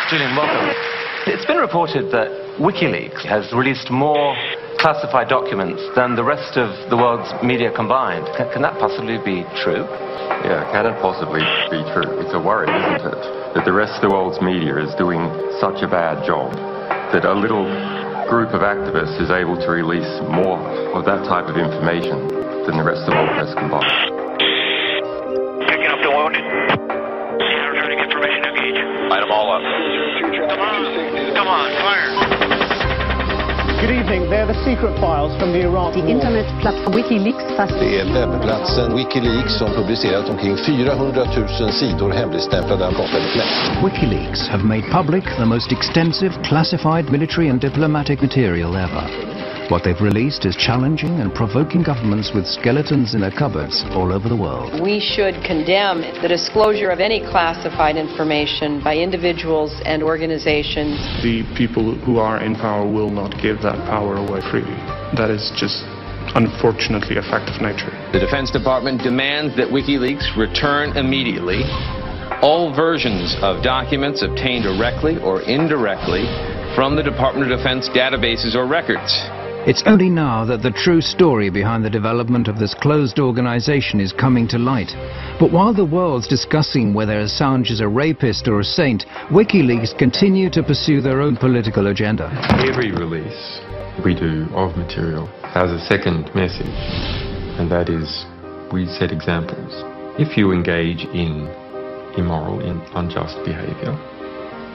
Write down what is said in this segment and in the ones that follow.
Julian, welcome. It's been reported that WikiLeaks has released more classified documents than the rest of the world's media combined. Can that possibly be true? Yeah, can it possibly be true? It's a worry, isn't it? That the rest of the world's media is doing such a bad job that a little group of activists is able to release more of that type of information than the rest of the world press combined. Picking up the wounded. Returning information, engage. Light them all up. Come on, fire. Good evening. They're the secret files from the Iraq The war. internetplattform WikiLeaks Det är webbplatsen WikiLeaks som publicerat omkring 400 000 sidor hemligstämplade amerikanska. WikiLeaks have made public the most extensive classified military and diplomatic material ever. What they've released is challenging and provoking governments with skeletons in their cupboards all over the world. We should condemn the disclosure of any classified information by individuals and organizations. The people who are in power will not give that power away freely. That is just unfortunately a fact of nature. The Defense Department demands that WikiLeaks return immediately all versions of documents obtained directly or indirectly from the Department of Defense databases or records. It's only now that the true story behind the development of this closed organization is coming to light. But while the world's discussing whether Assange is a rapist or a saint, WikiLeaks continue to pursue their own political agenda. Every release we do of material has a second message, and that is we set examples. If you engage in immoral, in unjust behavior,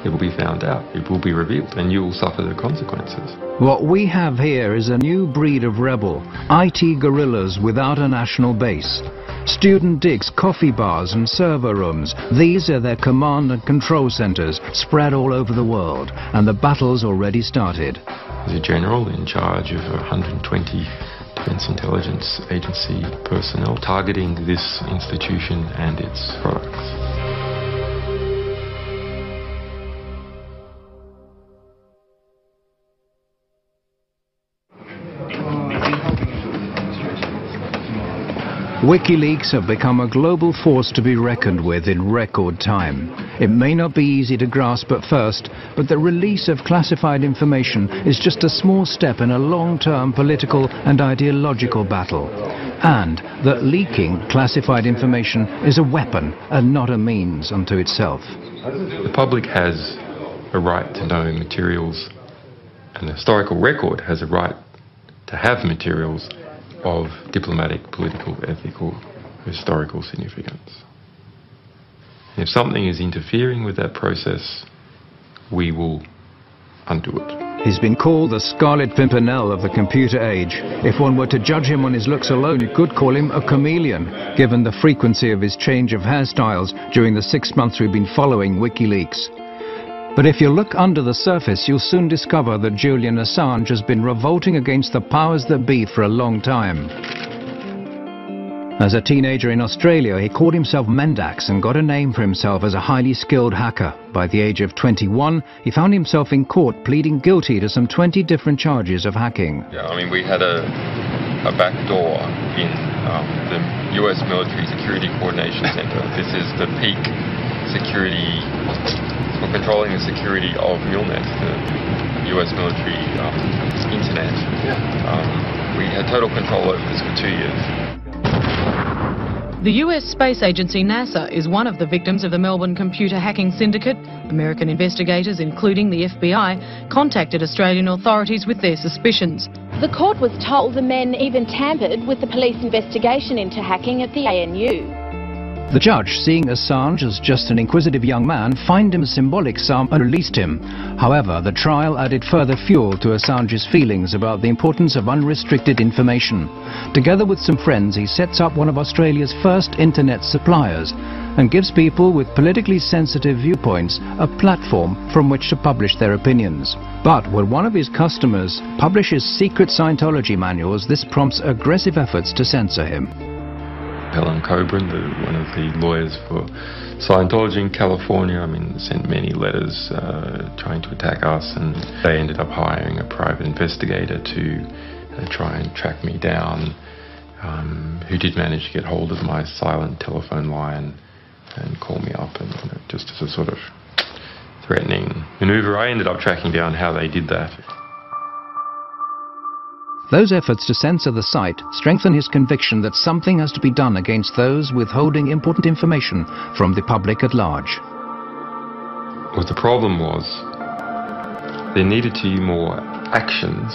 it will be found out, it will be revealed, and you will suffer the consequences. What we have here is a new breed of rebel, IT guerrillas without a national base. Student digs, coffee bars and server rooms, these are their command and control centers spread all over the world, and the battle's already started. As a general in charge of 120 Defense Intelligence Agency personnel targeting this institution and its products. WikiLeaks have become a global force to be reckoned with in record time. It may not be easy to grasp at first, but the release of classified information is just a small step in a long-term political and ideological battle. And that leaking classified information is a weapon and not a means unto itself. The public has a right to know materials, and the historical record has a right to have materials of diplomatic, political, ethical, historical significance. And if something is interfering with that process, we will undo it. He's been called the Scarlet Pimpernel of the computer age. If one were to judge him on his looks alone, you could call him a chameleon, given the frequency of his change of hairstyles during the 6 months we've been following WikiLeaks. But if you look under the surface, you'll soon discover that Julian Assange has been revolting against the powers that be for a long time. As a teenager in Australia, he called himself Mendax and got a name for himself as a highly skilled hacker. By the age of 21, he found himself in court pleading guilty to some 20 different charges of hacking. Yeah, I mean, we had a back door in the US Military Security Coordination Center. This is the peak security for controlling the security of MILNET, the US military internet. We had total control over this for 2 years. The US space agency NASA is one of the victims of the Melbourne computer hacking syndicate. American investigators, including the FBI, contacted Australian authorities with their suspicions. The court was told the men even tampered with the police investigation into hacking at the ANU. The judge, seeing Assange as just an inquisitive young man, fined him a symbolic sum and released him. However, the trial added further fuel to Assange's feelings about the importance of unrestricted information. Together with some friends, he sets up one of Australia's first internet suppliers and gives people with politically sensitive viewpoints a platform from which to publish their opinions. But when one of his customers publishes secret Scientology manuals, this prompts aggressive efforts to censor him. Helen Coburn, one of the lawyers for Scientology in California, sent many letters trying to attack us, and they ended up hiring a private investigator to try and track me down, who did manage to get hold of my silent telephone line and call me up, and just as a sort of threatening maneuver, I ended up tracking down how they did that. Those efforts to censor the site strengthen his conviction that something has to be done against those withholding important information from the public at large. What the problem was, there needed to be more actions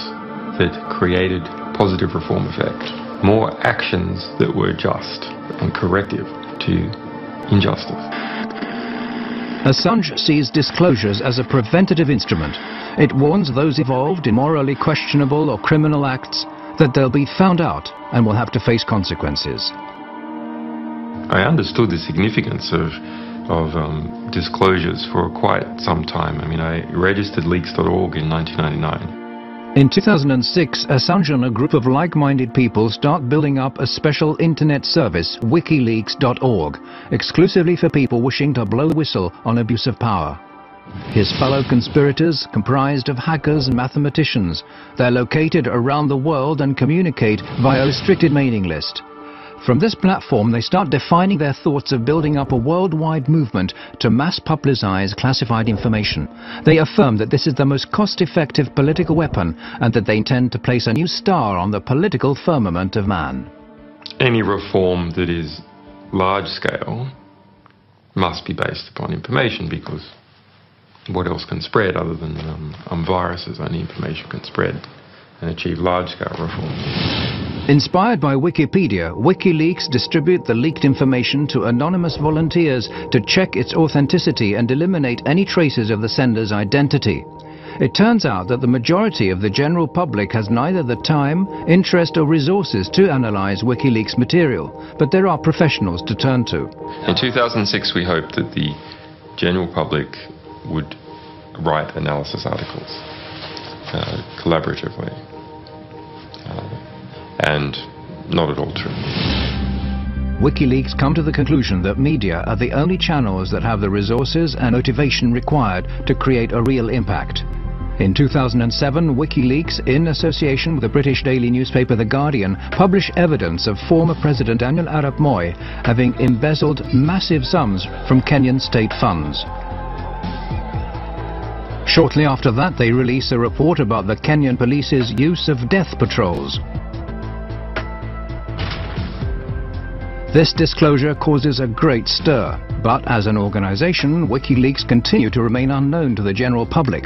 that created positive reform effect. More actions that were just and corrective to injustice. Assange sees disclosures as a preventative instrument. It warns those involved in morally questionable or criminal acts that they'll be found out and will have to face consequences. I understood the significance of disclosures for quite some time. I mean, I registered leaks.org in 1999. In 2006, Assange and a group of like-minded people start building up a special internet service, Wikileaks.org, exclusively for people wishing to blow the whistle on abuse of power. His fellow conspirators comprised of hackers and mathematicians. They're located around the world and communicate via a restricted mailing list. From this platform, they start defining their thoughts of building up a worldwide movement to mass publicize classified information. They affirm that this is the most cost-effective political weapon and that they intend to place a new star on the political firmament of man. Any reform that is large-scale must be based upon information, because what else can spread other than viruses? Only information can spread and achieve large-scale reform. Inspired by Wikipedia, WikiLeaks distribute the leaked information to anonymous volunteers to check its authenticity and eliminate any traces of the sender's identity. It turns out that the majority of the general public has neither the time, interest or resources to analyze WikiLeaks material, but there are professionals to turn to. In 2006, we hoped that the general public would write analysis articles collaboratively. And not at all true. WikiLeaks come to the conclusion that media are the only channels that have the resources and motivation required to create a real impact. In 2007, WikiLeaks, in association with the British daily newspaper The Guardian, published evidence of former President Daniel Arap Moi having embezzled massive sums from Kenyan state funds. Shortly after that, they release a report about the Kenyan police's use of death patrols. This disclosure causes a great stir, but as an organization, WikiLeaks continue to remain unknown to the general public.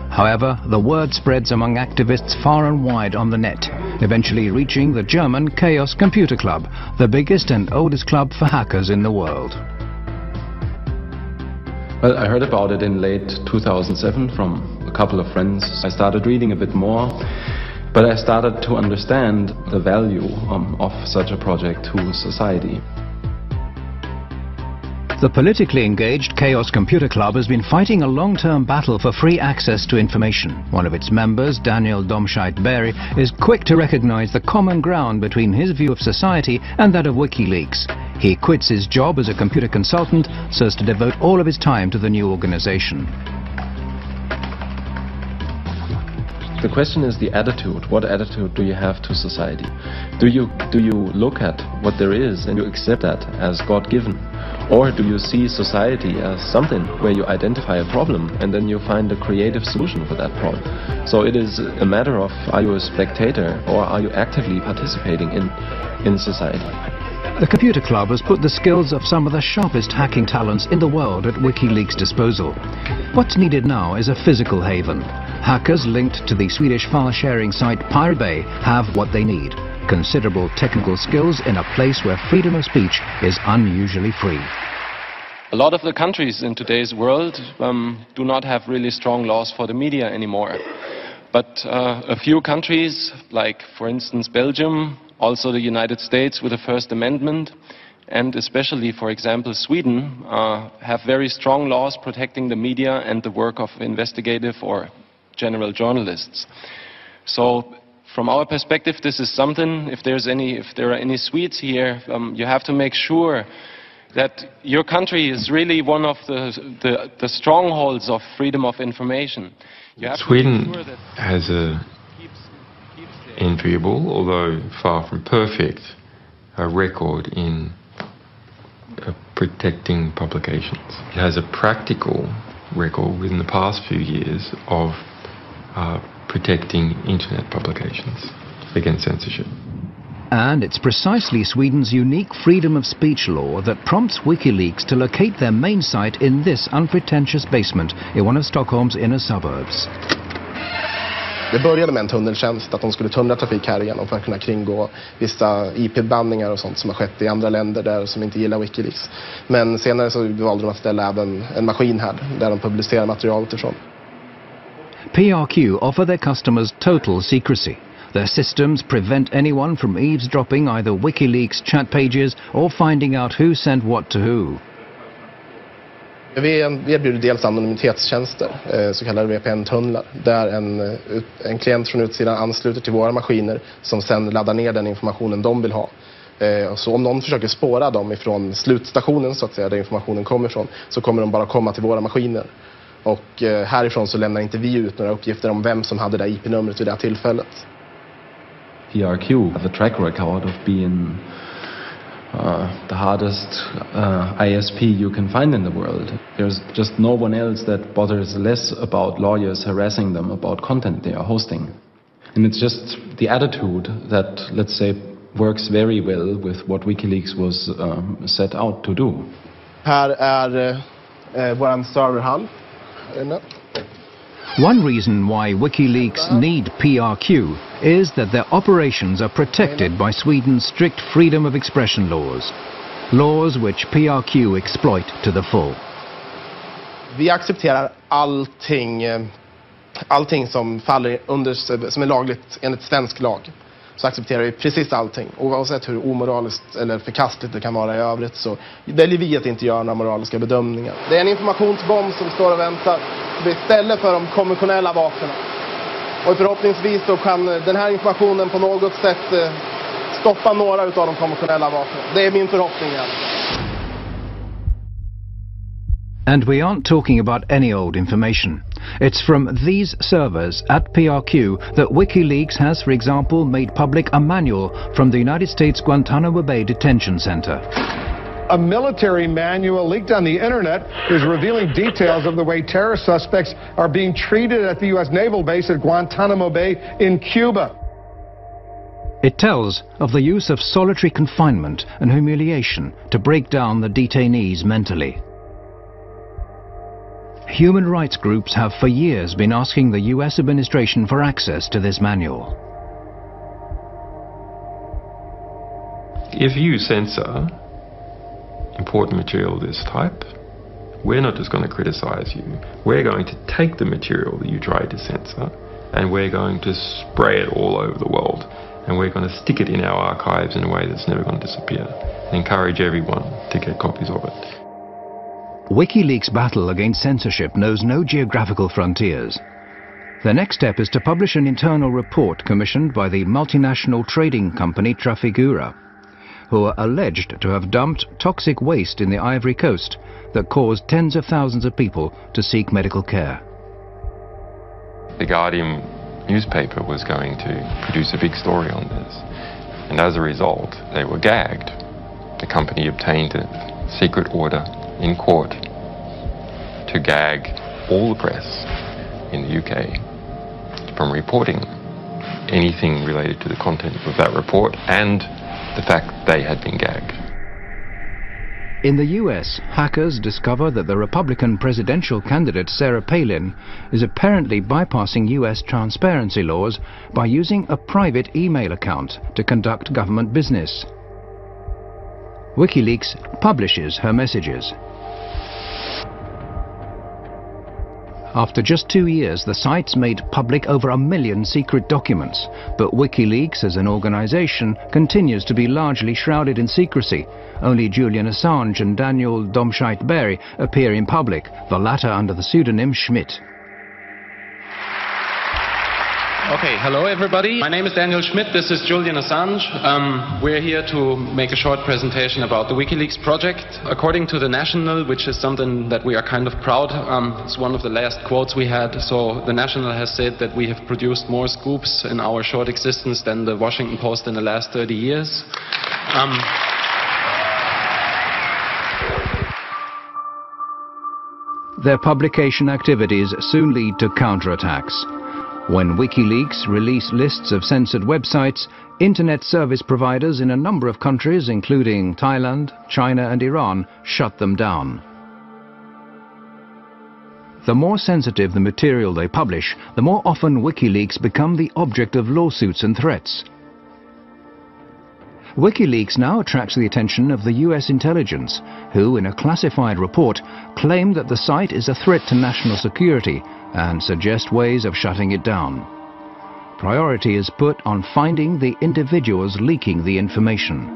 However, the word spreads among activists far and wide on the net, eventually reaching the German Chaos Computer Club, the biggest and oldest club for hackers in the world. Well, I heard about it in late 2007 from a couple of friends. I started reading a bit more, but I started to understand the value of such a project to society. The politically engaged Chaos Computer Club has been fighting a long-term battle for free access to information. One of its members, Daniel Domscheit-Berg, is quick to recognize the common ground between his view of society and that of WikiLeaks. He quits his job as a computer consultant so as to devote all of his time to the new organization. The question is the attitude. What attitude do you have to society? Do you look at what there is and you accept that as God-given? Or do you see society as something where you identify a problem and then you find a creative solution for that problem? So it is a matter of, are you a spectator or are you actively participating in society? The Computer Club has put the skills of some of the sharpest hacking talents in the world at WikiLeaks' disposal. What's needed now is a physical haven. Hackers linked to the Swedish file-sharing site Pirate Bay have what they need: considerable technical skills in a place where freedom of speech is unusually free. A lot of the countries in today's world do not have really strong laws for the media anymore. But a few countries, like for instance Belgium, also the United States with the First Amendment, and especially, for example, Sweden, have very strong laws protecting the media and the work of investigative or general journalists. So from our perspective, this is something, if there are any Swedes here, you have to make sure that your country is really one of the strongholds of freedom of information. Sweden has a enviable, although far from perfect, record in protecting publications. It has a practical record within the past few years of protecting internet publications against censorship. And it's precisely Sweden's unique freedom of speech law that prompts WikiLeaks to locate their main site in this unpretentious basement in one of Stockholm's inner suburbs. Det började med en tunneltjänst, att de skulle tunnla trafik här igenom för att kunna kringgå vissa IP-bandningar och sånt som har skett i andra länder där som inte gillar WikiLeaks. Men senare så valde de att ställa även en maskin här där de publicerar materialet ifrån. PRQ offer their customers total secrecy. Their systems prevent anyone from eavesdropping either WikiLeaks chat pages or finding out who sent what to who. Vi erbjuder dels anonymitetstjänster, så kallade VPN-tunnlar, där en klient från utsidan ansluter till våra maskiner som sedan laddar ner den informationen de vill ha. Så om någon försöker spåra dem ifrån slutstationen så att säga, där informationen kommer ifrån, så kommer de bara komma till våra maskiner. Och härifrån så lämnar inte vi ut några uppgifter om vem som hade det IP-numret vid det här tillfället. PRQ have a track record of being the hardest ISP you can find in the world. There's just no one else that bothers less about lawyers harassing them about content they are hosting. And it's just the attitude that, let's say, works very well with what WikiLeaks was set out to do. Här är våran serverhall. One reason why WikiLeaks need PRQ is that their operations are protected by Sweden's strict freedom of expression laws. Laws which PRQ exploit to the full. Vi accepterar allting som faller under, som är lagligt enligt svensk lag. Så accepterar vi precis allting. Oavsett hur omoraliskt eller förkastligt det kan vara i övrigt så väljer vi att inte göra några moraliska bedömningar. Det är en informationsbomb som står och väntar istället för de konventionella vapnen. Och förhoppningsvis så kan den här informationen på något sätt stoppa några av de konventionella vapnen. Det är min förhoppning. And we aren't talking about any old information. It's from these servers at PRQ that WikiLeaks has, for example, made public a manual from the United States Guantanamo Bay Detention Center. A military manual leaked on the internet is revealing details of the way terror suspects are being treated at the U.S. naval base at Guantanamo Bay in Cuba. It tells of the use of solitary confinement and humiliation to break down the detainees mentally. Human rights groups have for years been asking the US administration for access to this manual. If you censor important material of this type, we're not just going to criticize you. We're going to take the material that you tried to censor and we're going to spray it all over the world. And we're going to stick it in our archives in a way that's never going to disappear. And encourage everyone to get copies of it. WikiLeaks' battle against censorship knows no geographical frontiers. The next step is to publish an internal report commissioned by the multinational trading company Trafigura, who are alleged to have dumped toxic waste in the Ivory Coast that caused tens of thousands of people to seek medical care. The Guardian newspaper was going to produce a big story on this, and as a result, they were gagged. The company obtained a secret order in court to gag all the press in the UK from reporting anything related to the content of that report and the fact they had been gagged. In the US, hackers discover that the Republican presidential candidate Sarah Palin is apparently bypassing US transparency laws by using a private email account to conduct government business. WikiLeaks publishes her messages. After just 2 years, the site's made public over 1 million secret documents, but WikiLeaks as an organization continues to be largely shrouded in secrecy. Only Julian Assange and Daniel Domscheit-Berg appear in public, the latter under the pseudonym Schmidt. Okay, hello everybody. My name is Daniel Schmidt, this is Julian Assange. We're here to make a short presentation about the WikiLeaks project. According to The National, which is something that we are kind of proud, it's one of the last quotes we had, so The National has said that we have produced more scoops in our short existence than the Washington Post in the last 30 years. their publication activities soon lead to counterattacks. When WikiLeaks release lists of censored websites, internet service providers in a number of countries, including Thailand, China and Iran, shut them down. The more sensitive the material they publish, the more often WikiLeaks become the object of lawsuits and threats. WikiLeaks now attracts the attention of the US intelligence, who, in a classified report, claim that the site is a threat to national security and suggest ways of shutting it down. Priority is put on finding the individuals leaking the information.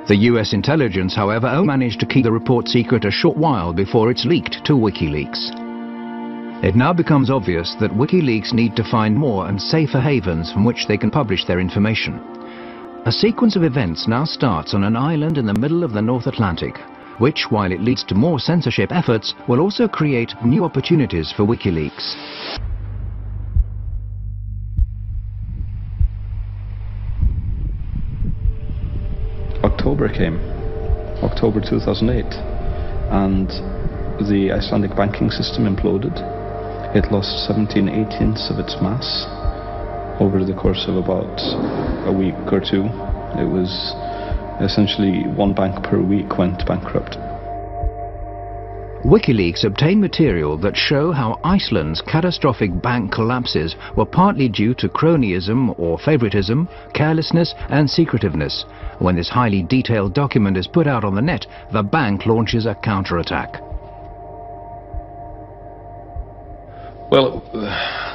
The US intelligence, however, only managed to keep the report secret a short while before it's leaked to WikiLeaks. It now becomes obvious that WikiLeaks need to find more and safer havens from which they can publish their information. A sequence of events now starts on an island in the middle of the North Atlantic, which, while it leads to more censorship efforts, will also create new opportunities for WikiLeaks. October came, October 2008, and the Icelandic banking system imploded. It lost 17/18 of its mass over the course of about a week or two. It was essentially one bank per week went bankrupt. WikiLeaks obtained material that show how Iceland's catastrophic bank collapses were partly due to cronyism or favoritism, carelessness and secretiveness. When this highly detailed document is put out on the net, the bank launches a counterattack. Well,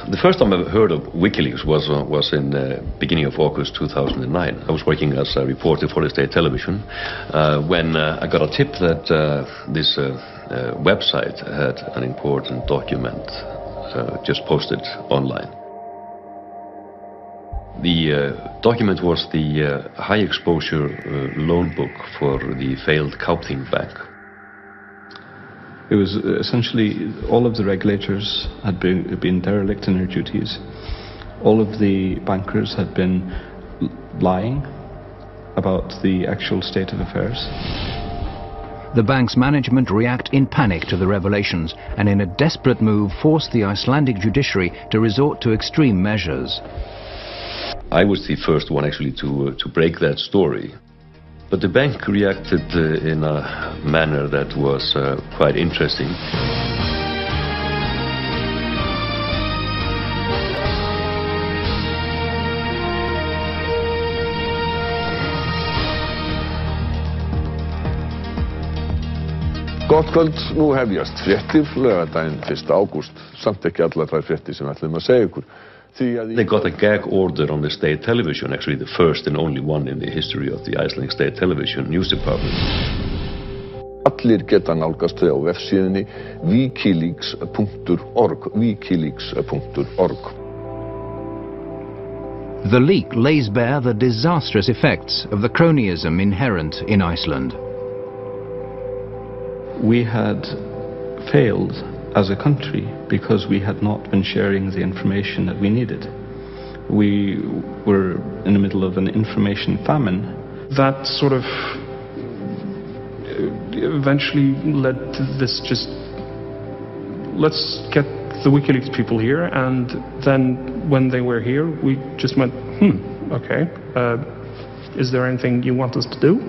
the first time I heard of WikiLeaks was in the beginning of August 2009. I was working as a reporter for state television when I got a tip that this website had an important document just posted online. The document was the high exposure loan book for the failed Kaupthing Bank. It was essentially all of the regulators had been derelict in their duties. All of the bankers had been lying about the actual state of affairs. The bank's management react in panic to the revelations and in a desperate move forced the Icelandic judiciary to resort to extreme measures. I was the first one actually to break that story. But the bank reacted in a manner that was quite interesting. Gott kvöld, nú hefjast fréttir laugardaginn 1. ágúst, samt ekki allar þær fréttir sem ætlum að segja ykkur. They got a gag order on the state television, actually the first and only one in the history of the Icelandic state television news department. Allir geta nálgast þau á vefsíðunni wikileaks.org, wikileaks.org. The leak lays bare the disastrous effects of the cronyism inherent in Iceland. We had failed as a country because we had not been sharing the information that we needed. We were in the middle of an information famine. That sort of eventually led to this just, let's get the WikiLeaks people here, and then when they were here, we just went, okay, is there anything you want us to do?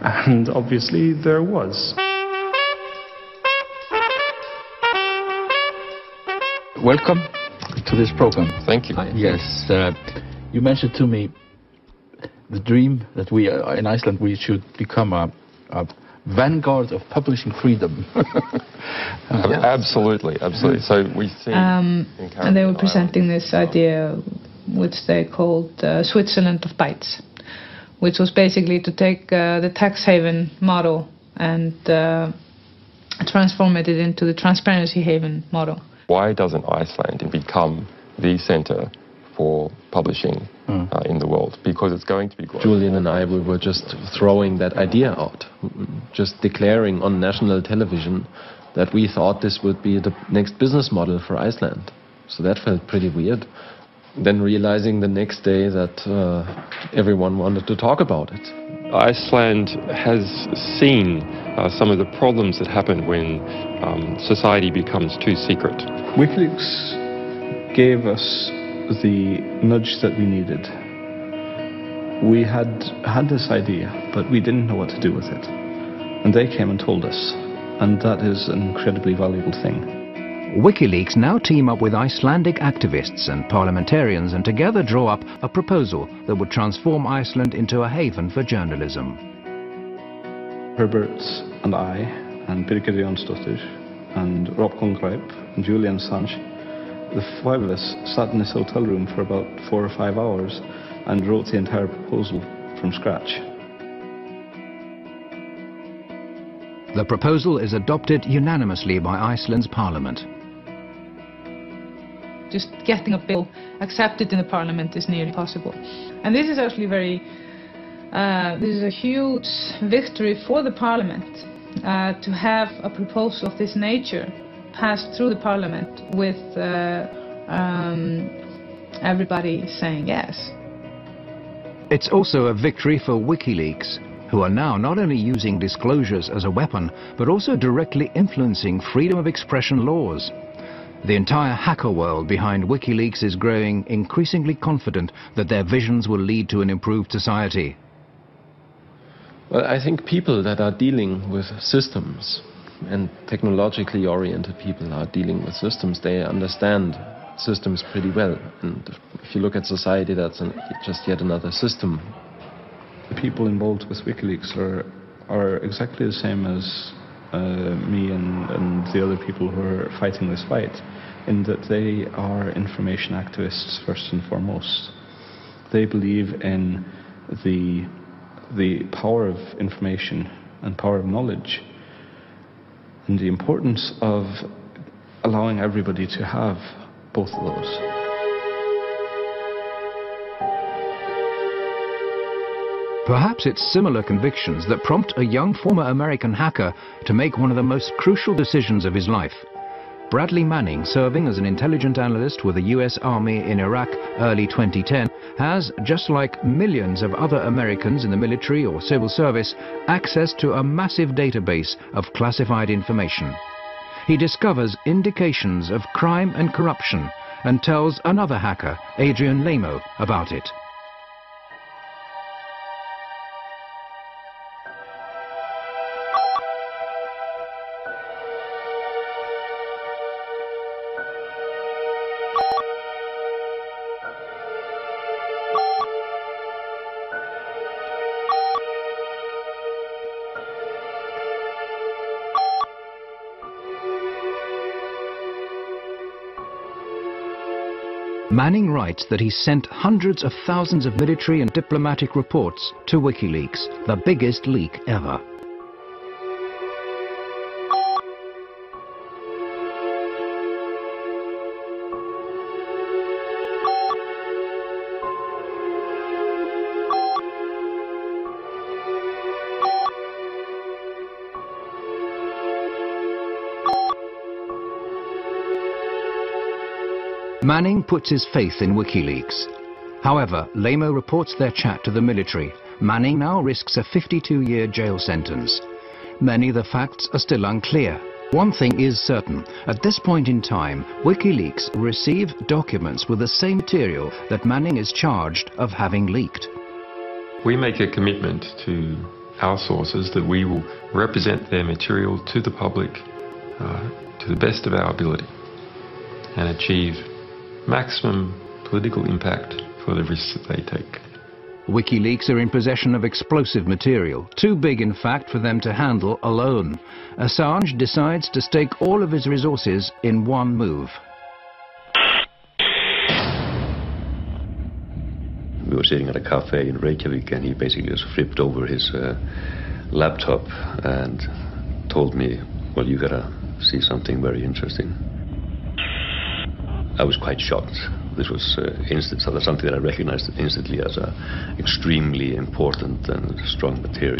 And obviously there was. Welcome to this program. Thank you. Yes, you mentioned to me the dream that we in Iceland we should become a vanguard of publishing freedom. Absolutely. So we see. And they were presenting this idea, which they called Switzerland of Bytes, which was basically to take the tax haven model and transform it into the transparency haven model. Why doesn't Iceland become the center for publishing in the world? Because it's going to be global. Julian and I, we were just throwing that idea out, just declaring on national television that we thought this would be the next business model for Iceland. So that felt pretty weird. Then realizing the next day that everyone wanted to talk about it. Iceland has seen some of the problems that happen when society becomes too secret. WikiLeaks gave us the nudge that we needed. We had this idea, but we didn't know what to do with it. And they came and told us, and that is an incredibly valuable thing. WikiLeaks now team up with Icelandic activists and parliamentarians and together draw up a proposal that would transform Iceland into a haven for journalism. Herbert and I, and Birgir Jónsdóttir, and Rob Congreve, and Julian Assange, the five of us sat in this hotel room for about 4 or 5 hours and wrote the entire proposal from scratch. The proposal is adopted unanimously by Iceland's parliament. Just getting a bill accepted in the parliament is nearly impossible. And this is actually this is a huge victory for the parliament to have a proposal of this nature passed through the parliament with everybody saying yes. It's also a victory for WikiLeaks, who are now not only using disclosures as a weapon, but also directly influencing freedom of expression laws. The entire hacker world behind WikiLeaks is growing increasingly confident that their visions will lead to an improved society. Well, I think people that are dealing with systems, and technologically oriented people are dealing with systems, they understand systems pretty well. And if you look at society, that's just yet another system. The people involved with WikiLeaks are exactly the same as me and the other people who are fighting this fight, in that they are information activists first and foremost. They believe in the power of information and power of knowledge, and the importance of allowing everybody to have both of those. Perhaps it's similar convictions that prompt a young former American hacker to make one of the most crucial decisions of his life. Bradley Manning, serving as an intelligence analyst with the US Army in Iraq early 2010, has, just like millions of other Americans in the military or civil service, access to a massive database of classified information. He discovers indications of crime and corruption and tells another hacker, Adrian Lamo, about it. Manning writes that he sent hundreds of thousands of military and diplomatic reports to WikiLeaks, the biggest leak ever. Manning puts his faith in WikiLeaks. However, Lamo reports their chat to the military. Manning now risks a 52-year jail sentence. Many of the facts are still unclear. One thing is certain. At this point in time, WikiLeaks received documents with the same material that Manning is charged of having leaked. We make a commitment to our sources that we will represent their material to the public to the best of our ability and achieve maximum political impact for the risks that they take. WikiLeaks are in possession of explosive material, too big in fact for them to handle alone. Assange decides to stake all of his resources in one move. We were sitting at a cafe in Reykjavik and he basically just flipped over his laptop and told me, well, you gotta see something very interesting. I was quite shocked. This was something that I recognized instantly as extremely important and strong material.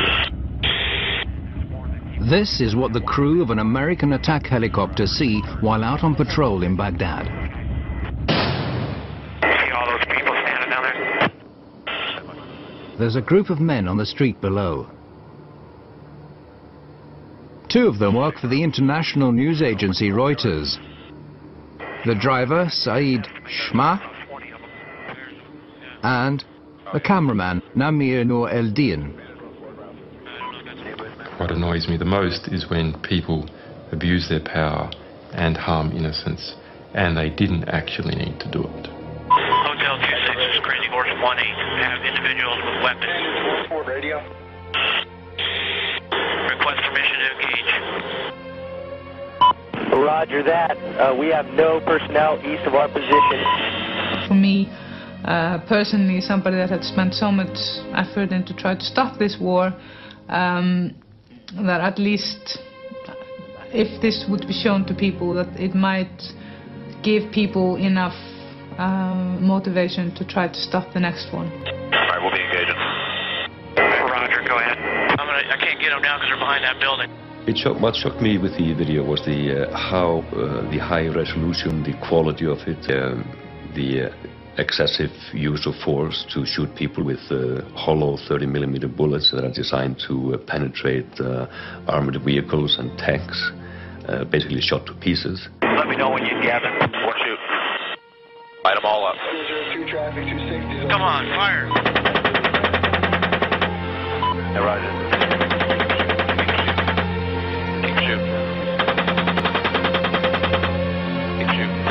This is what the crew of an American attack helicopter see while out on patrol in Baghdad. See all those people standing down there? there's a group of men on the street below. Two of them work for the international news agency Reuters. The driver, Said Shma, and the cameraman, Namir Noor Eldin. What annoys me the most is when people abuse their power and harm innocents, and they didn't actually need to do it. Hotel 26, this is Crazy Horse 18, have individuals with weapons. Ford radio. Request permission to engage. Roger that. We have no personnel east of our position. For me, personally, somebody that had spent so much effort into try to stop this war, that at least if this would be shown to people, that it might give people enough motivation to try to stop the next one. All right, we'll be engaging. Roger, go ahead. I can't get them now because they're behind that building. What shocked me with the video was how the high resolution, the quality of it, the excessive use of force to shoot people with hollow 30mm bullets that are designed to penetrate armored vehicles and tanks, basically shot to pieces. Let me know when you gather. We'll shoot. Light them all up. Come on, fire. Yeah, Roger. Keep shooting. Keep shooting.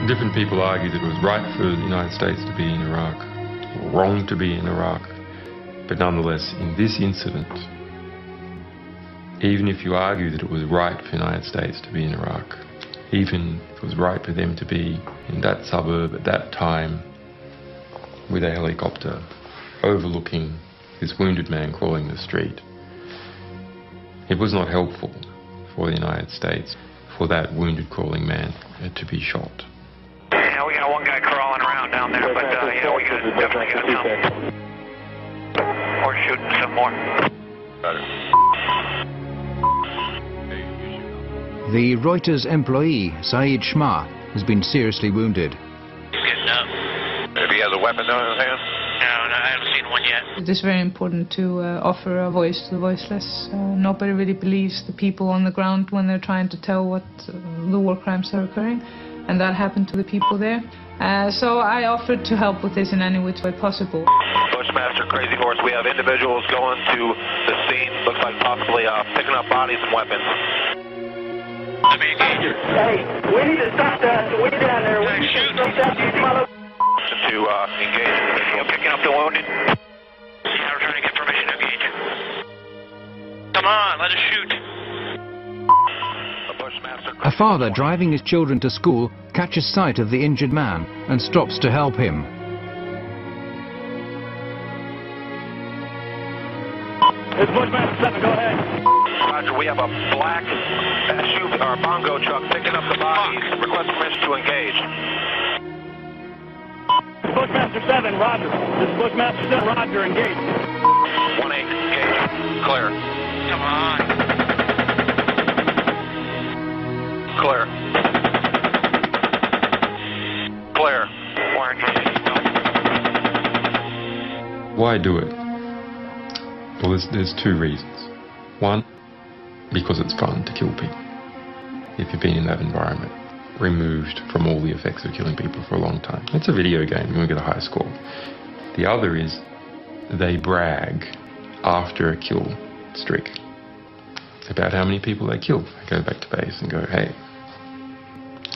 Different people argue that it was right for the United States to be in Iraq, wrong to be in Iraq, but nonetheless, in this incident, even if you argue that it was right for the United States to be in Iraq, even if it was right for them to be in that suburb at that time with a helicopter overlooking this wounded man crawling the street, it was not helpful for the United States for that wounded crawling man to be shot. Yeah, we got one guy crawling around down there, but yeah, we definitely got some. We're shooting some more. The Reuters employee, Said Shma, has been seriously wounded. He's getting up. If he has a weapon in his hand? No, I haven't seen one yet. It is very important to offer a voice to the voiceless. Nobody really believes the people on the ground when they're trying to tell what the war crimes are occurring, and that happened to the people there. So I offered to help with this in any which way possible. Bushmaster, Crazy Horse, we have individuals going to the scene, looks like possibly picking up bodies and weapons. Let me engage. Hey, we need to stop that. We down there. We need to stop that. Do you see my location? To engage. Picking up the wounded. Yeah, we're trying to get permission to engage. Come on, let us shoot. A father driving his children to school catches sight of the injured man and stops to help him. It's Bushmaster 7, go ahead. Roger, we have a black SUV or bongo truck picking up the bodies. Request permission to engage. Bushmaster 7, Roger. This is Bushmaster 7, Roger, engage. 1-8, engage. Clear. Come on. Clear. Clear. We're engaged. Why do it? Well, there's two reasons. One, because it's fun to kill people. If you've been in that environment, removed from all the effects of killing people for a long time. It's a video game, you're going to get a high score. The other is they brag after a kill streak about how many people they killed. They go back to base and go, hey,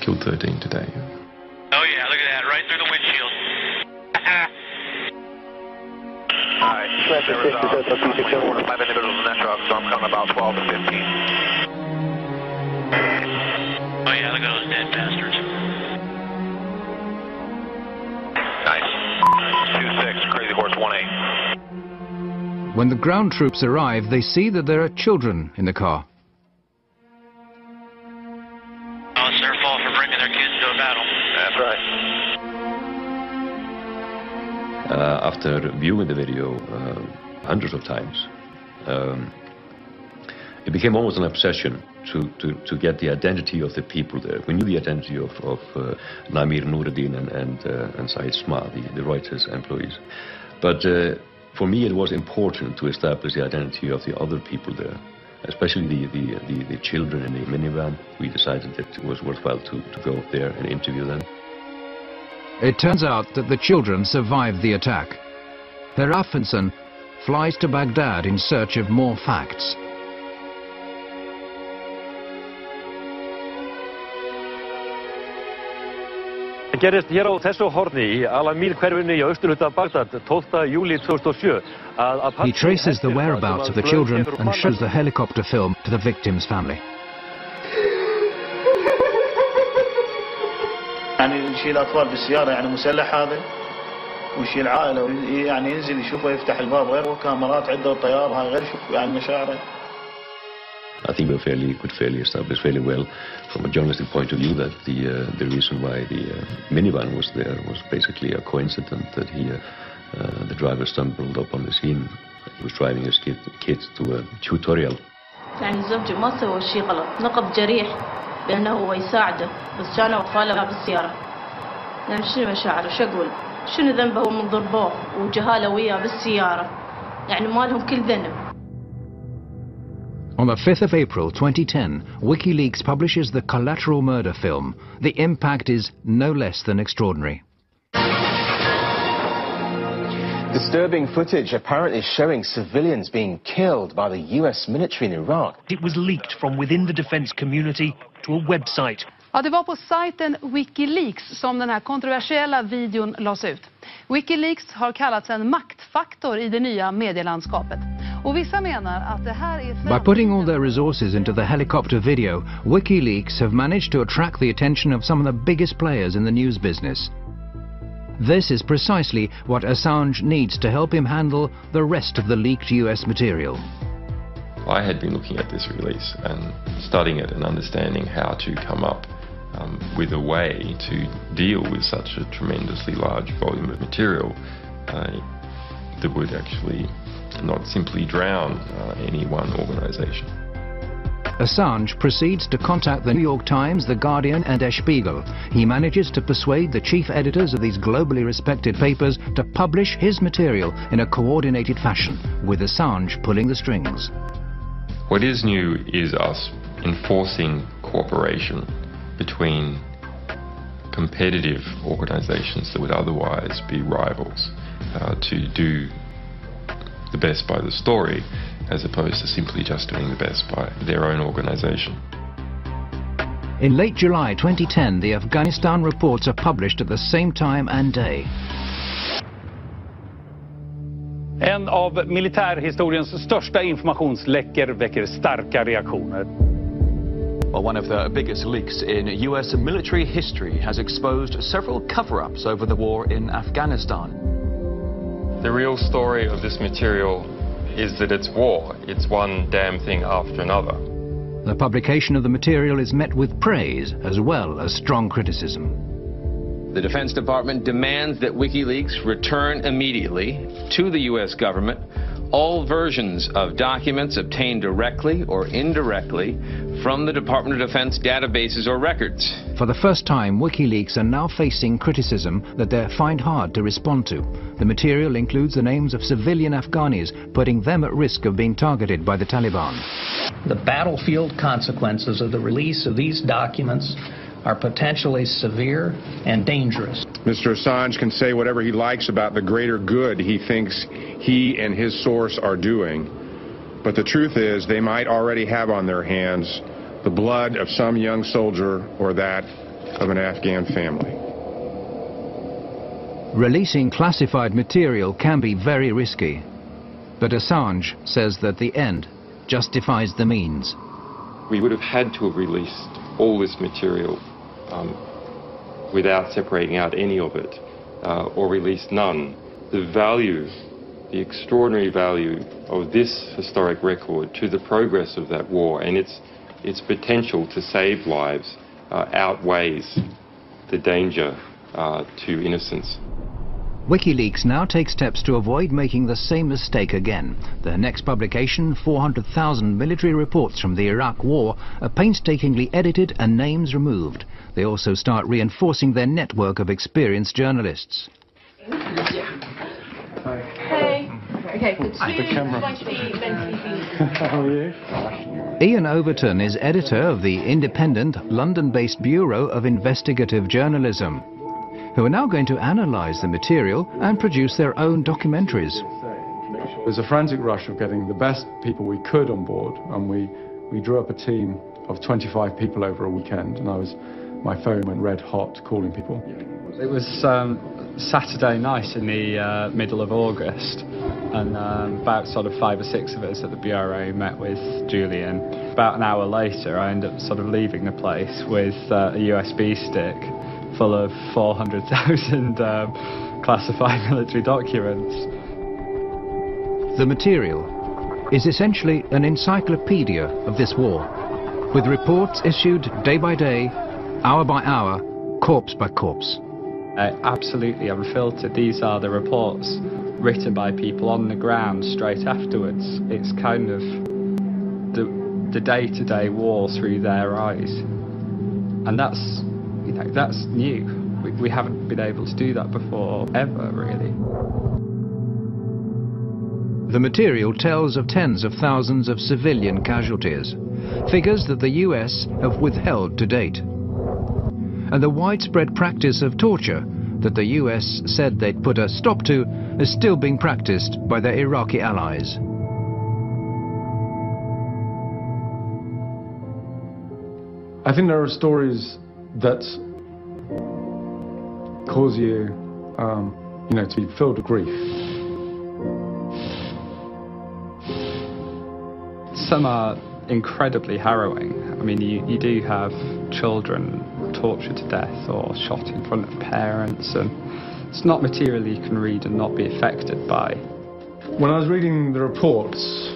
killed 13 today. Oh yeah, look at that, right through the windshield. Alright, there was 5 individuals in that truck, so I'm counting about 12 to 15. Oh yeah, look at those dead bastards. Nice. 2-6, Crazy Horse 1-8. When the ground troops arrive, they see that there are children in the car. Oh, it's their fault for bringing their kids to a battle. That's right. After viewing the video hundreds of times, it became almost an obsession to get the identity of the people there. We knew the identity of Namir Nuruddin and Said Sma, the Reuters employees. But for me it was important to establish the identity of the other people there, especially the children in the minivan. We decided that it was worthwhile to go there and interview them. It turns out that the children survived the attack. Hrafnsson flies to Baghdad in search of more facts. Gerist hér á þessu horni í Al-Amin-hverfinu í austurhluta Baghdad 12. júlí 2007. He traces the whereabouts of the children and shows the helicopter film to the victim's family. يعني يشيل أطفال بالسيارة يعني مسلح هذا ويشيل عائلة يعني ينزل يشوفه يفتح الباب غير كاميرات عنده الطيار هاي غير يشوف يعني مشاعره. I think we could fairly establish fairly well from a journalistic point of view that the reason why the minivan was there was basically a coincidence that the driver stumbled upon the scene. He was driving his kids to a tutorial. يعني زوجي ما سوى شيء غلط، نقض جريح لأنه هو يساعده بس كانوا أطفاله بالسيارة. يعني شنو مشاعره؟ شو أقول؟ شنو ذنبه من ضربوه وجهاله وياه بالسيارة؟ يعني ما لهم كل ذنب. On the 5th of April 2010, WikiLeaks publishes the collateral murder film. The impact is no less than extraordinary. Disturbing footage apparently showing civilians being killed by the US military in Iraq. It was leaked from within the defense community to a website. Ja, det var på sajten WikiLeaks som den här kontroversiella videon lades ut. WikiLeaks har kallats en maktfaktor i det nya medielandskapet. Och vissa menar att det här är... By putting all their resources into the helicopter video, WikiLeaks have managed to attract the attention of some of the biggest players in the news business. This is precisely what Assange needs to help him handle the rest of the leaked US material. I had been looking at this release and studying it and understanding how to come up with a way to deal with such a tremendously large volume of material that would actually not simply drown any one organization. Assange proceeds to contact the New York Times, The Guardian and Der Spiegel. He manages to persuade the chief editors of these globally respected papers to publish his material in a coordinated fashion, with Assange pulling the strings. What is new is us enforcing cooperation between competitive organizations that would otherwise be rivals to do the best by the story, as opposed to simply just doing the best by their own organization. In late July 2010, the Afghanistan reports are published at the same time and day. En av militärhistoriens största informationsläckor väcker starka reaktioner. Well, one of the biggest leaks in US military history has exposed several cover-ups over the war in Afghanistan. The real story of this material is that it's war. It's one damn thing after another. The publication of the material is met with praise as well as strong criticism. The Defense Department demands that WikiLeaks return immediately to the U.S. government all versions of documents obtained directly or indirectly from the Department of Defense databases or records. For the first time, WikiLeaks are now facing criticism that they find hard to respond to. The material includes the names of civilian Afghanis, putting them at risk of being targeted by the Taliban. The battlefield consequences of the release of these documents are potentially severe and dangerous. Mr. Assange can say whatever he likes about the greater good he thinks he and his source are doing, but the truth is they might already have on their hands the blood of some young soldier or that of an Afghan family. Releasing classified material can be very risky, but Assange says that the end justifies the means. We would have had to have released all this material without separating out any of it, or released none. The value, the extraordinary value of this historic record to the progress of that war and its potential to save lives outweighs the danger to innocence. WikiLeaks now takes steps to avoid making the same mistake again. Their next publication, 400,000 military reports from the Iraq War, are painstakingly edited and names removed. They also start reinforcing their network of experienced journalists. Hey. Okay, good. How are you? Ian Overton is editor of the independent London-based Bureau of Investigative Journalism, who are now going to analyse the material and produce their own documentaries. There's a frantic rush of getting the best people we could on board, and we drew up a team of 25 people over a weekend, and my phone went red hot calling people. It was Saturday night in the middle of August, and about sort of 5 or 6 of us at the Bureau met with Julian. About an hour later I ended up sort of leaving the place with a USB stick full of 400,000 classified military documents. The material is essentially an encyclopedia of this war, with reports issued day by day, hour by hour, corpse by corpse. Absolutely unfiltered. These are the reports written by people on the ground straight afterwards. It's kind of the day-to-day war through their eyes, and that's new. We haven't been able to do that before, ever, really. The material tells of tens of thousands of civilian casualties, figures that the US have withheld to date, and the widespread practice of torture that the US said they'd put a stop to is still being practiced by their Iraqi allies. I think there are stories that cause you, to be filled with grief. Some are incredibly harrowing. I mean, you do have children tortured to death or shot in front of parents, and it's not material you can read and not be affected by. When I was reading the reports,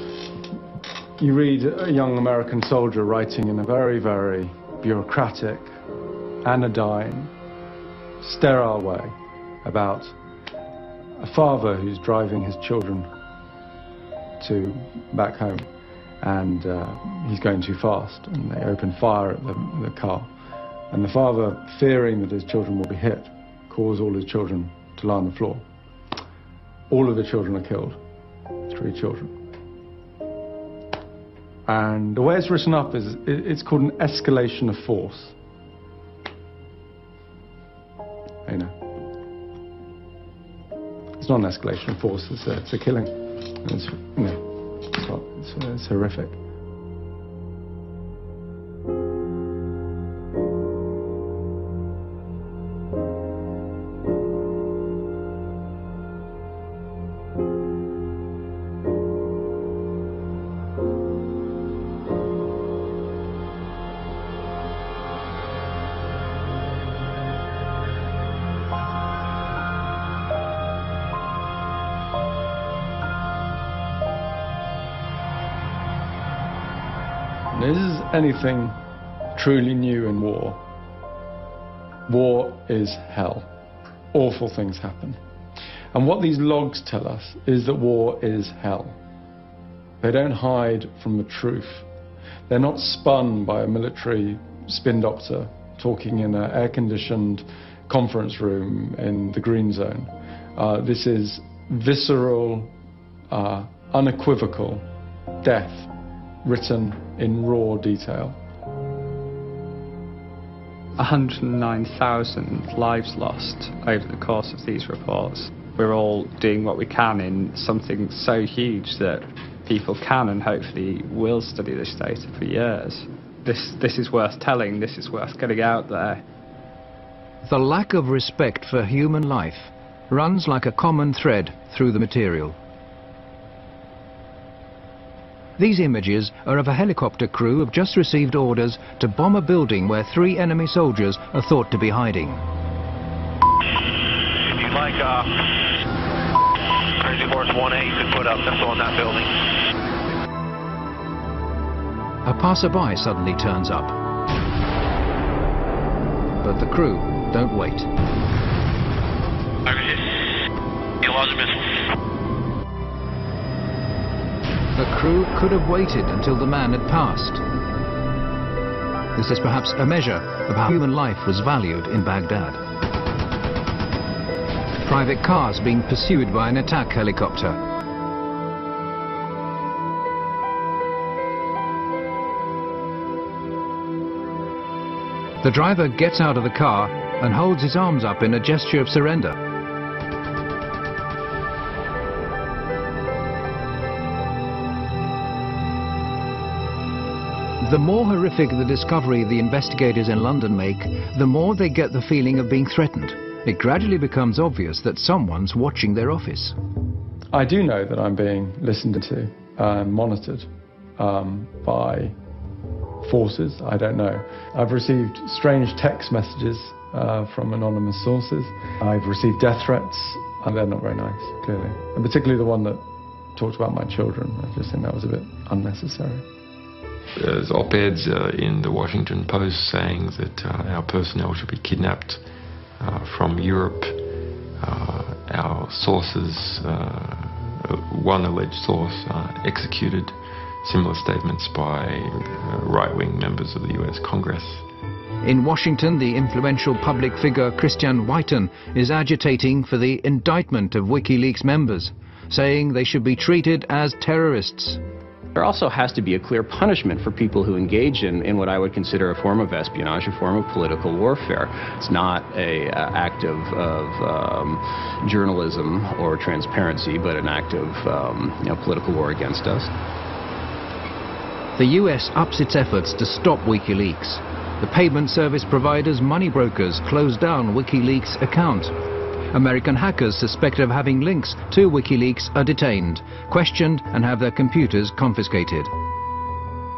you read a young American soldier writing in a very, very bureaucratic, anodyne, sterile way about a father who's driving his children back home, and he's going too fast, and they open fire at the car, and the father, fearing that his children will be hit, calls all his children to lie on the floor. All of the children are killed, 3 children. And the way it's written up is, it's called an escalation of force. It's not an escalation of force, it's a killing. It's horrific. This is anything truly new in war. War is hell. Awful things happen. And what these logs tell us is that war is hell. They don't hide from the truth. They're not spun by a military spin doctor talking in an air-conditioned conference room in the green zone. This is visceral, unequivocal death written in raw detail. 109,000 lives lost over the course of these reports. We're all doing what we can in something so huge that people can and hopefully will study this data for years. This is worth telling, this is worth getting out there. The lack of respect for human life runs like a common thread through the material. These images are of a helicopter crew who have just received orders to bomb a building where 3 enemy soldiers are thought to be hiding. If you'd like Crazy Horse 1A, you could put up missile on that building. A passerby suddenly turns up. But the crew don't wait. The crew could have waited until the man had passed. This is perhaps a measure of how human life was valued in Baghdad. Private cars being pursued by an attack helicopter. The driver gets out of the car and holds his arms up in a gesture of surrender. The more horrific the discovery the investigators in London make, the more they get the feeling of being threatened. It gradually becomes obvious that someone's watching their office. I do know that I'm being listened to and monitored by forces. I don't know. I've received strange text messages from anonymous sources. I've received death threats, and they're not very nice, clearly. And particularly the one that talked about my children. I just think that was a bit unnecessary. There's op-eds in the Washington Post saying that our personnel should be kidnapped from Europe. Our sources, one alleged source, executed. Similar statements by right-wing members of the US Congress. In Washington, the influential public figure Kristinn Hrafnsson is agitating for the indictment of WikiLeaks members, saying they should be treated as terrorists. There also has to be a clear punishment for people who engage in what I would consider a form of espionage, a form of political warfare. It's not an act of journalism or transparency, but an act of political war against us. The US ups its efforts to stop WikiLeaks. The payment service providers, money brokers, closed down WikiLeaks' account. American hackers suspected of having links to WikiLeaks are detained, questioned, and have their computers confiscated.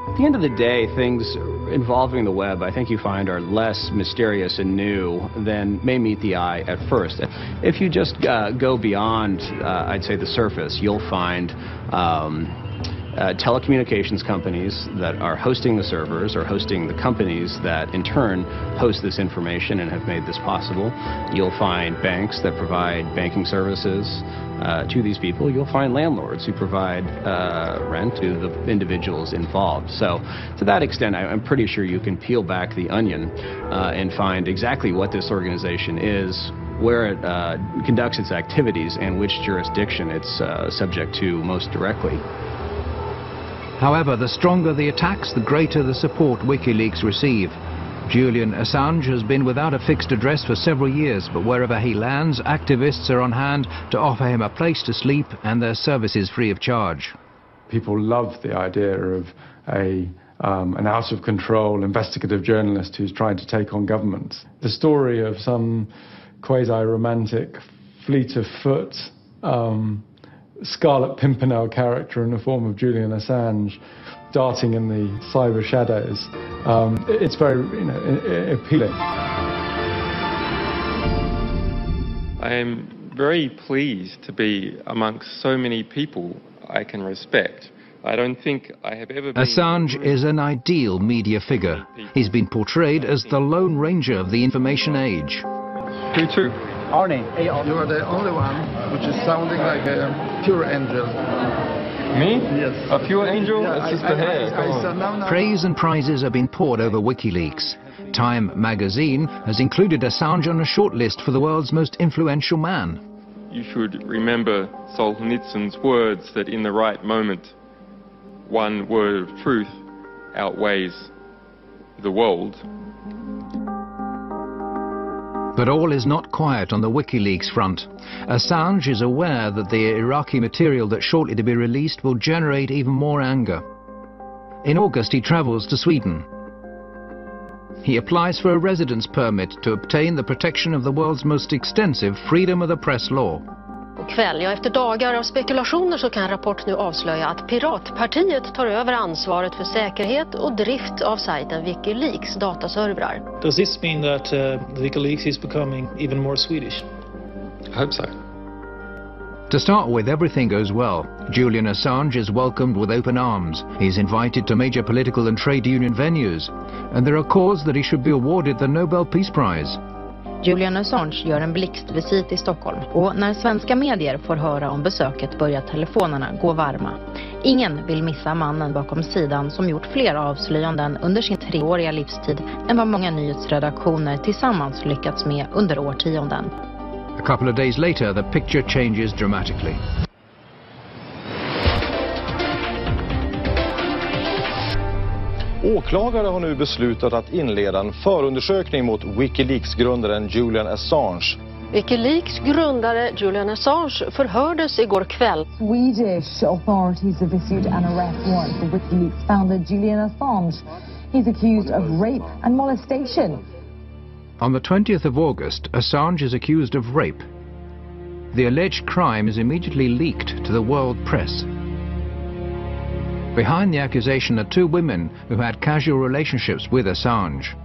At the end of the day, things involving the web, I think you find, are less mysterious and new than may meet the eye at first. If you just go beyond, I'd say, the surface, you'll find telecommunications companies that are hosting the servers or hosting the companies that in turn host this information and have made this possible. You'll find banks that provide banking services to these people. You'll find landlords who provide rent to the individuals involved. So to that extent, I'm pretty sure you can peel back the onion and find exactly what this organization is, where it conducts its activities, and which jurisdiction it's subject to most directly. However, the stronger the attacks, the greater the support WikiLeaks receive. Julian Assange has been without a fixed address for several years, but wherever he lands, activists are on hand to offer him a place to sleep and their services free of charge. People love the idea of an out-of-control investigative journalist who's trying to take on governments. The story of some quasi-romantic, fleet-of-foot, Scarlet Pimpernel character in the form of Julian Assange darting in the cyber shadows. It's very appealing. I am very pleased to be amongst so many people I can respect. I don't think I have ever been... Assange is an ideal media figure. He's been portrayed as the Lone Ranger of the information age. Who to? Arnie, you are the only one which is sounding like a pure angel. Me? Yes. A pure angel? It's just the hair. Praise and prizes have been poured over WikiLeaks. Time magazine has included Assange on a shortlist for the world's most influential man. You should remember Solzhenitsyn's words that in the right moment, one word of truth outweighs the world. But all is not quiet on the WikiLeaks front. Assange is aware that the Iraqi material that's shortly to be released will generate even more anger. In August, he travels to Sweden. He applies for a residence permit to obtain the protection of the world's most extensive freedom of the press law. Kväll, efter dagar av spekulationer så kan rapport nu avslöja att Piratpartiet tar över ansvaret för säkerhet och drift av sajten WikiLeaks dataservrar. Does this mean that WikiLeaks is becoming even more Swedish? I hope so. To start with, everything goes well. Julian Assange is welcomed with open arms. He's invited to major political and trade union venues. And there are calls that he should be awarded the Nobel Peace Prize. Julian Assange gör en blixtvisit i Stockholm och när svenska medier får höra om besöket börjar telefonerna gå varma. Ingen vill missa mannen bakom sidan som gjort fler avslöjanden under sin 3-åriga livstid än vad många nyhetsredaktioner tillsammans lyckats med under årtionden. A couple of days later, the picture changes dramatically. Åklagare har nu beslutat att inleda en förundersökning mot WikiLeaks-grundaren Julian Assange. WikiLeaks grundare Julian Assange förhördes igår kväll. Swedish authorities have issued an arrest warrant for WikiLeaks founder Julian Assange. He's accused of rape and molestation. On the 20th of August, Assange is accused of rape. The alleged crime is immediately leaked to the world press. Behind the accusation are 2 women who had casual relationships with Assange.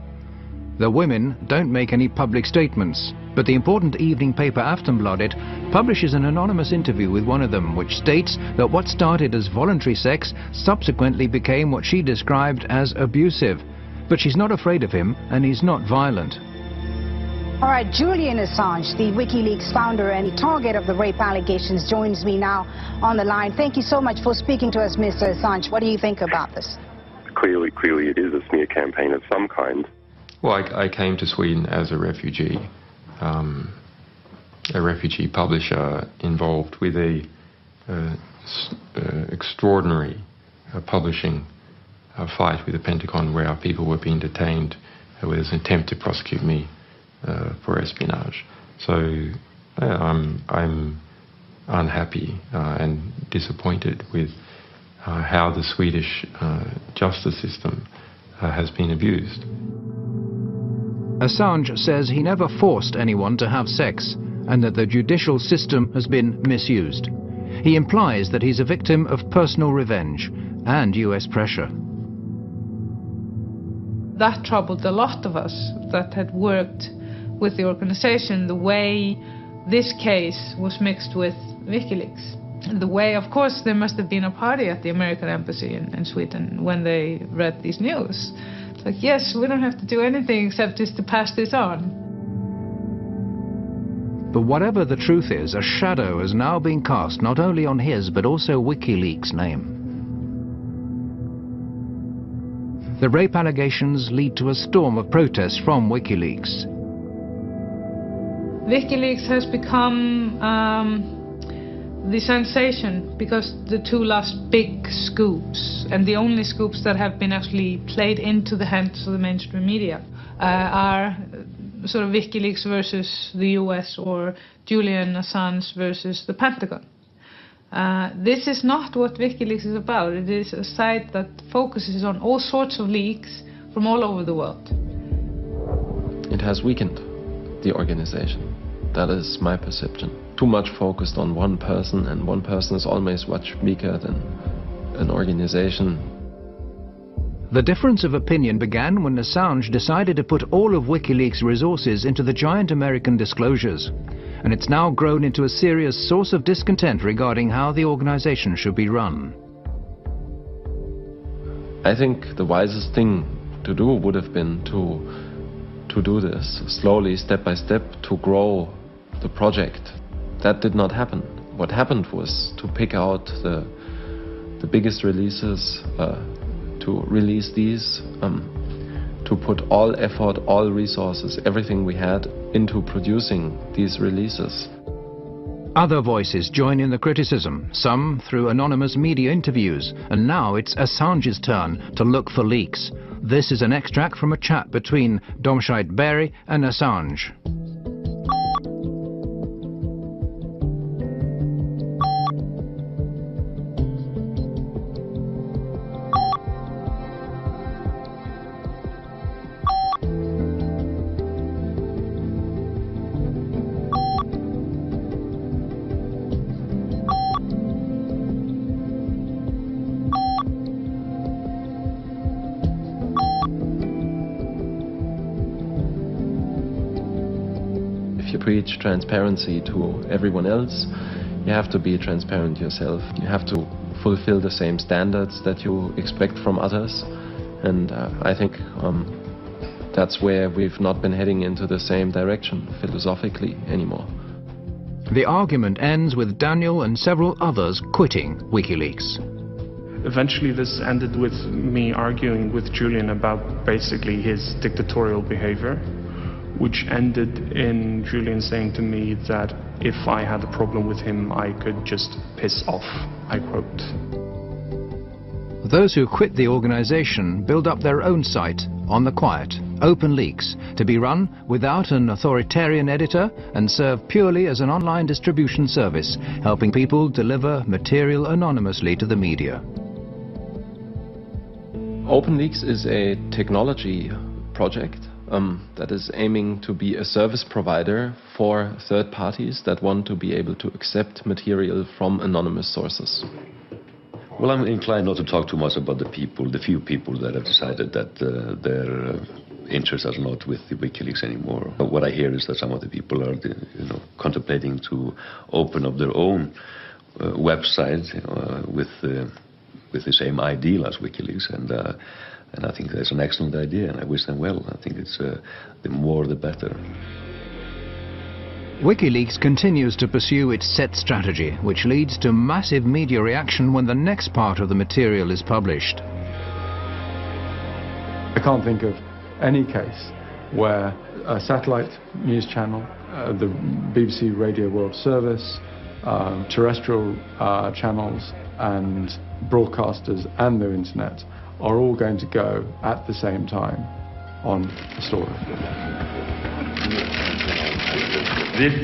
The women don't make any public statements, but the important evening paper Aftonbladet publishes an anonymous interview with one of them, which states that what started as voluntary sex subsequently became what she described as abusive. But she's not afraid of him, and he's not violent. All right, Julian Assange, the WikiLeaks founder and target of the rape allegations, joins me now on the line. Thank you so much for speaking to us, Mr. Assange. What do you think about this? Clearly it is a smear campaign of some kind. Well, I came to Sweden as a refugee publisher involved with a extraordinary publishing fight with the Pentagon, where our people were being detained with an attempt to prosecute me for espionage. So I'm unhappy and disappointed with how the Swedish justice system has been abused. Assange says he never forced anyone to have sex and that the judicial system has been misused. He implies that he's a victim of personal revenge and US pressure. That troubled a lot of us that had worked with the organization, the way this case was mixed with WikiLeaks. The way, of course, there must have been a party at the American embassy in Sweden when they read these news. It's like, yes, we don't have to do anything except just to pass this on. But whatever the truth is, a shadow has now been cast not only on his but also WikiLeaks' name. The rape allegations lead to a storm of protests from WikiLeaks. WikiLeaks has become the sensation because the 2 last big scoops, and the only scoops that have been actually played into the hands of the mainstream media, are sort of WikiLeaks versus the US or Julian Assange versus the Pentagon. This is not what WikiLeaks is about. It is a site that focuses on all sorts of leaks from all over the world. It has weakened the organization. That is my perception. Too much focused on one person, and one person is always much bigger than an organization. The difference of opinion began when Assange decided to put all of WikiLeaks' resources into the giant American disclosures. And it's now grown into a serious source of discontent regarding how the organization should be run. I think the wisest thing to do would have been to do this slowly, step by step, to grow the project. That did not happen. What happened was to pick out the biggest releases, to release these, to put all effort, all resources, everything we had into producing these releases. Other voices join in the criticism, some through anonymous media interviews, and now it's Assange's turn to look for leaks. This is an extract from a chat between Domscheit-Berg and Assange. If you preach transparency to everyone else, you have to be transparent yourself. You have to fulfill the same standards that you expect from others. And I think that's where we've not been heading into the same direction philosophically anymore. The argument ends with Daniel and several others quitting WikiLeaks. Eventually this ended with me arguing with Julian about basically his dictatorial behavior, which ended in Julian saying to me that if I had a problem with him, I could just piss off, I quote. Those who quit the organization build up their own site on the quiet, OpenLeaks, to be run without an authoritarian editor and serve purely as an online distribution service, helping people deliver material anonymously to the media. OpenLeaks is a technology project that is aiming to be a service provider for third parties that want to be able to accept material from anonymous sources. Well, I'm inclined not to talk too much about the few people that have decided that their interests are not with the WikiLeaks anymore. But what I hear is that some of the people are, contemplating to open up their own website with the same ideal as WikiLeaks, and I think that's an excellent idea, and I wish them well. I think it's the more the better. WikiLeaks continues to pursue its set strategy, which leads to massive media reaction when the next part of the material is published. I can't think of any case where a satellite news channel, the BBC Radio World Service, terrestrial channels and broadcasters and the internet are all going to go at the same time on a story. This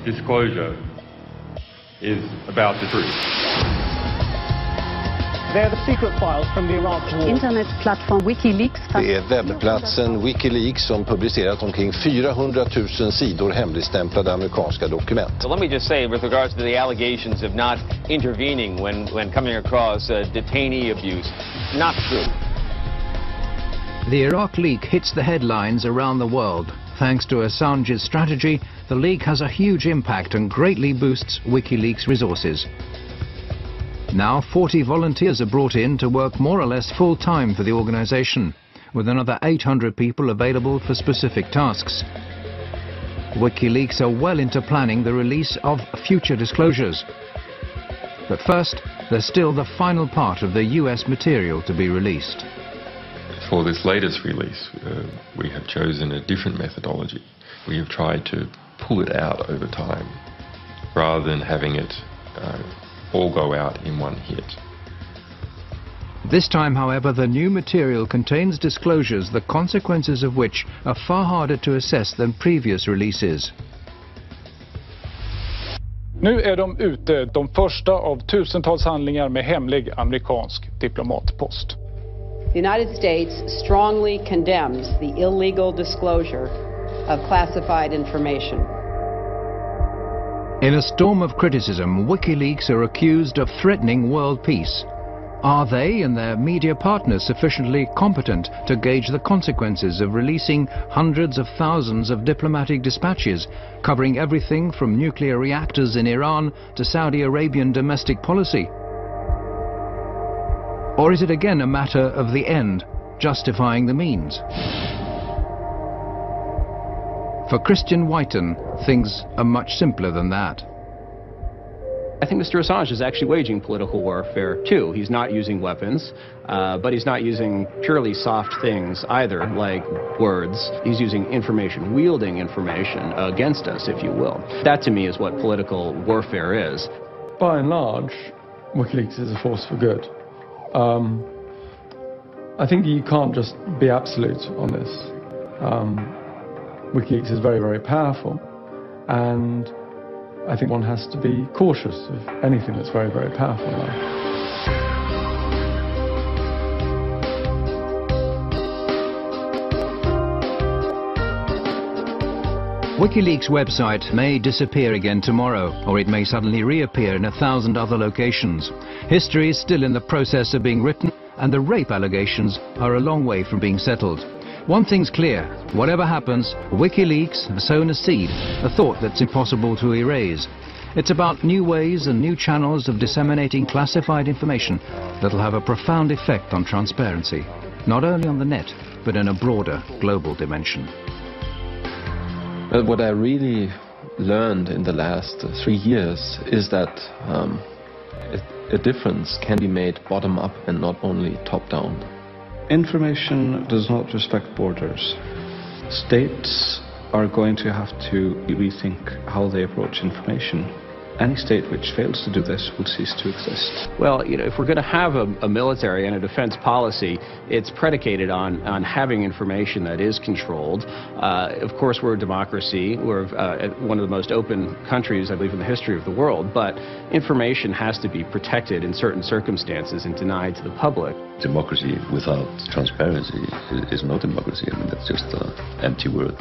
disclosure is about the truth. They're the secret files from the Iraq war. Internetplattform WikiLeaks. Det är webbplatsen WikiLeaks som publicerat omkring 400 000 sidor hemligstämplade amerikanska dokument. So let me just say, with regards to the allegations of not intervening when coming across detainee abuse, not true. The Iraq leak hits the headlines around the world. Thanks to Assange's strategy, the leak has a huge impact and greatly boosts WikiLeaks' resources. Now 40 volunteers are brought in to work more or less full-time for the organization, with another 800 people available for specific tasks. WikiLeaks are well into planning the release of future disclosures. But first, there's still the final part of the US material to be released. For this latest release, we have chosen a different methodology. We have tried to pull it out over time, rather than having it all go out in one hit. This time, however, the new material contains disclosures, the consequences of which are far harder to assess than previous releases. Nu är de ute, de första av tusentals handlingar med hemlig amerikansk diplomatpost. The United States strongly condemns the illegal disclosure of classified information. In a storm of criticism, WikiLeaks are accused of threatening world peace. Are they and their media partners sufficiently competent to gauge the consequences of releasing hundreds of thousands of diplomatic dispatches, covering everything from nuclear reactors in Iran to Saudi Arabian domestic policy? Or is it again a matter of the end, justifying the means? For Kristinn Hrafnsson, things are much simpler than that. I think Mr. Assange is actually waging political warfare too. He's not using weapons, but he's not using purely soft things either, like words. He's using information, wielding information against us, if you will. That to me is what political warfare is. By and large, WikiLeaks is a force for good. I think you can't just be absolute on this. WikiLeaks is very, very powerful, and I think one has to be cautious of anything that's very, very powerful now. WikiLeaks' website may disappear again tomorrow, or it may suddenly reappear in 1,000 other locations. History is still in the process of being written, and the rape allegations are a long way from being settled. One thing's clear: whatever happens, WikiLeaks has sown a seed, a thought that's impossible to erase. It's about new ways and new channels of disseminating classified information that'll have a profound effect on transparency, not only on the net, but in a broader global dimension. Well, what I really learned in the last 3 years is that a difference can be made bottom up and not only top down. Information does not respect borders. States are going to have to rethink how they approach information. Any state which fails to do this will cease to exist. Well, if we're going to have a military and a defense policy, it's predicated on having information that is controlled. Of course, we're a democracy. We're one of the most open countries, I believe, in the history of the world. But information has to be protected in certain circumstances and denied to the public. Democracy without transparency is not democracy. I mean, that's just an empty word.